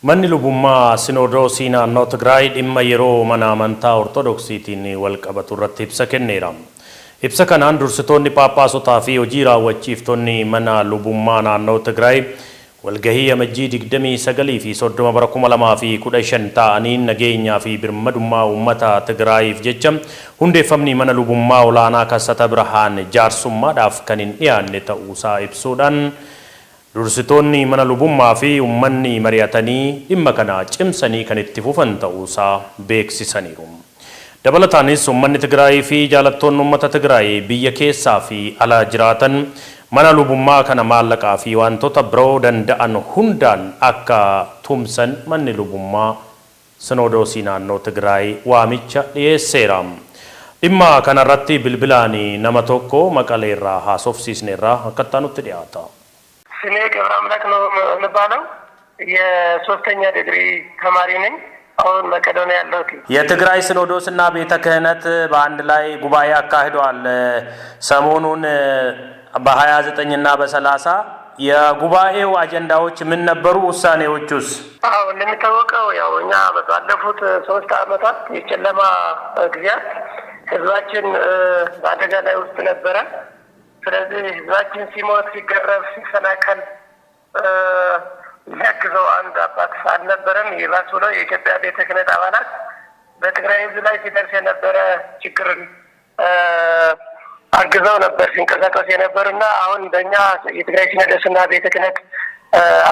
Manni lubummaa Sinodoosii naannoo Tigraay dhimma yeroo mana amantaa Ortodoksiitiin wal qabatu irratti ibsa kenneera. Ibsa kanaan dursitoonni Phaaphaasootaa fi hojii raawwachiiftonni mana lubummaa naannoo Tigraay walgahii amajjii 29 fi 30 bara 2015 ta'aniin nageenyaa fi birmadummaa uummata Tigraayiif jecha hundeeffamni mana lubummaa olaanaa Kassata Birhaan jaarsummaadhaaf kan hin dhiyaanne ta'uusaa ibsuudhaan dursitoonni mana lubummaa fi uummanni mari'atanii dhimma kana cimsanii kan itti fufan ta'uusaa beeksisaniiru. Dabalataanis uummanni Tigraay fi jaalattoonni uummata Tigraay biyya keessaa fi ala jiraatan mana lubummaa kana maallaqaa fi wantoota biroo danda'an hundaan akka tumsan manni lubummaa Sinodoosii naannoo Tigraay waamicha dhiyeesseera. Dhimma kanarratti bilbilaan nama tokko Maqaleerraa haasofsiisneerraa akkattaa nutti dhiyaata. ስሜ ገብረአምላክ ነው የሚባለው የሶስተኛ ዲግሪ ተማሪ ነኝ አሁን መቄዶንያ ያለሁት የትግራይ ሲኖዶስና ቤተ ክህነት በአንድ ላይ ጉባኤ አካሂደዋል ሰሞኑን በ29 እና በ30 የጉባኤው አጀንዳዎች ምን ነበሩ ውሳኔዎቹስ አዎ እንደሚታወቀው ያው እኛ ባለፉት 3 አመታት የጨለማ ጊዜያት ህዝባችን በአደጋ ላይ ውስጥ ነበረ ስለዚህ ህዝባችን ሲሞት ሲገረፍ ሲፈናቀል ለግዘው አንድ አባት አልነበረም ይባስ ብሎ የኢትዮጵያ ቤተ ክህነት አባላት በትግራይ ህዝብ ላይ ሲደርስ የነበረ ችግርን አግዘው ነበር ሲንቀሳቀሱ የነበርና አሁን በእኛ የትግራይ ሲኖዶስና ቤተ ክህነት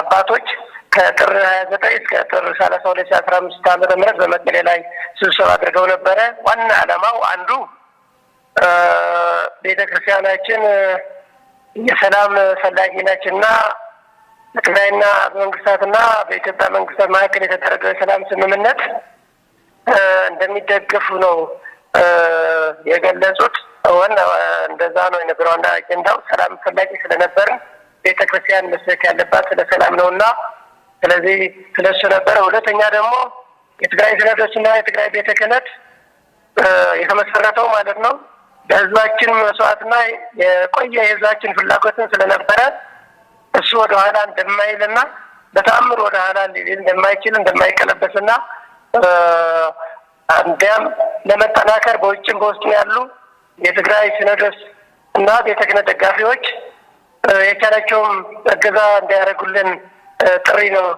አባቶች ከጥር 29 እስከ ጥር 30 2015 ዓ.ም በመቀሌ ላይ ስብሰባ አድርገው ነበር ዋና ዓላማው አንዱ ቤተ ክርስቲያናችን የሰላም ፈላጊ ነችና በትግራይና በመንግስታትና በኢትዮጵያ መንግስታት መካከል የተደረገው የሰላም ስምምነት እንደሚደግፉ ነው የገለጹት ወና እንደዛ ነው የነበረው አጀንዳው ሰላም ፈላጊ ስለነበር ቤተ ክርስቲያን መስበክ ያለባት ስለ ሰላም ነውና ስለዚህ ስለሱ ነበር ሁለተኛ ደግሞ የትግራይ ሲኖዶስና የትግራይ ቤተ ክህነት የተመሰረተው ማለት ነው በህዝባችን መስዋዕትና የቆየ ህዝባችን ፍላጎትን ስለነበረ እሱ ወደ ኋላ እንደማይልና በታምር ወደ ኋላ እንደማይችል እንደማይቀለበስና አንደም ለመጠናከር በውጭም በውስጥም ያሉ የትግራይ ሲኖዶስ እና ቤተ ክህነት ደጋፊዎች የቻላቸውም እገዛ እንዲያደርጉልን ጥሪ ነው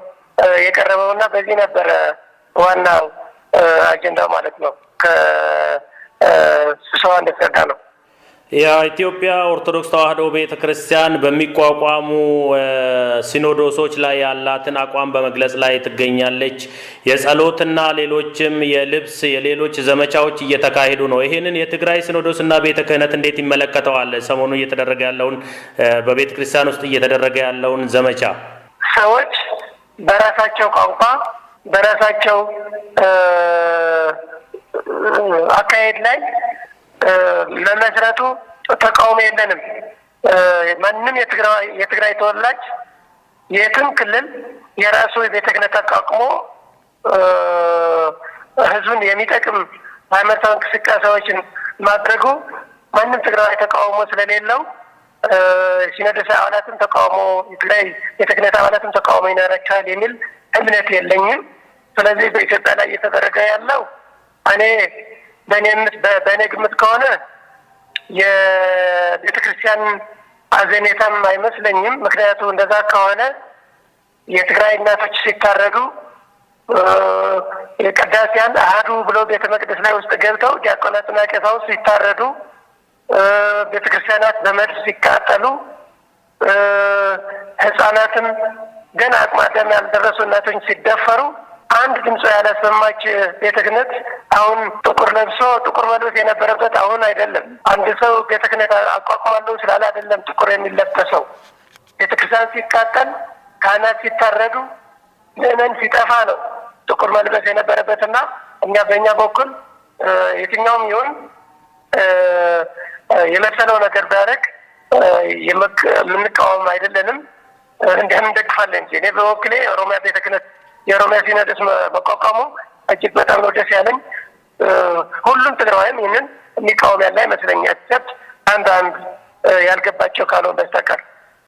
የቀረበውና በዚህ ነበር ዋናው አጀንዳው ማለት ነው ሰዋን እንደተረዳ ነው የኢትዮጵያ ኦርቶዶክስ ተዋሕዶ ቤተክርስቲያን በሚቋቋሙ ሲኖዶሶች ላይ ያላትን አቋም በመግለጽ ላይ ትገኛለች የጸሎትና ሌሎችም የልብስ የሌሎች ዘመቻዎች እየተካሄዱ ነው ይሄንን የትግራይ ሲኖዶስና ቤተ ክህነት እንዴት ይመለከታል ሰሞኑ እየተደረገ ያለውን በቤተክርስቲያን ውስጥ እየተደረገ ያለውን ዘመቻ ሰዎች በራሳቸው ቋንቋ በራሳቸው አካሄድ ላይ ለመስራቱ ተቃውሞ የለንም ማንንም የትግራይ ተወላጅ የትም ክልል የራሱ የቤተ ክህነት ተቋቁሞ ህዝቡን የሚጠቅም ሃይማኖታዊ እንቅስቃሴዎችን ማድረጉ ማንንም ትግራይ ተቃውሞ ስለሌለው ሲኖዶስ አባላትን ተቃውሞ የትግራይ ቤተ ክህነት አባላትን ተቃውሞ ይኖራቸዋል የሚል እምነት የለኝም ስለዚህ በኢትዮጵያ ላይ እየተደረገ ያለው እኔ በእኔ ግምት ከሆነ የቤተ ክርስቲያን አዘኔታም አይመስለኝም ምክንያቱም እንደዛ ከሆነ የትግራይ እናቶች ሲታረዱ የቅዳሴያን አሃዱ ብሎ ቤተ መቅደስ ላይ ውስጥ ገብተው ዲያቆናትና ቀሳውስት ሲታረዱ ቤተ ክርስቲያናት በመድፍ ሲቃጠሉ ህፃናትም ገና አቅመ አዳም ያልደረሱ እናቶች ሲደፈሩ አንድ ድምጽ ያላሰማች ቤተ ክህነት አሁን ጥቁር ለብሶ ጥቁር መልበስ የነበረበት አሁን አይደለም አንድ ሰው ቤተ ክህነት አቋቋማለሁ ስላለ አይደለም ጥቁር የሚለበሰው ቤተ ክርስቲያን ሲቃጠል ካህናት ሲታረዱ ምእመን ሲጠፋ ነው ጥቁር መልበስ የነበረበትና እኛ በእኛ በኩል የትኛውም ይሁን የመሰለው ነገር ቢያደርግ የምንቃወም አይደለንም እንደምንደግፋለን እንጂ እኔ በወክሌ ኦሮሚያ ቤተ ክህነት የኦሮሚያ ሲኖዶስ መቋቋሙ እጅግ በጣም ነው ደስ ያለኝ ሁሉም ትግራዋይም ይሄንን የሚቃወም ያለ አይመስለኛል አንድ ያልገባቸው ካልሆነ በስተቀር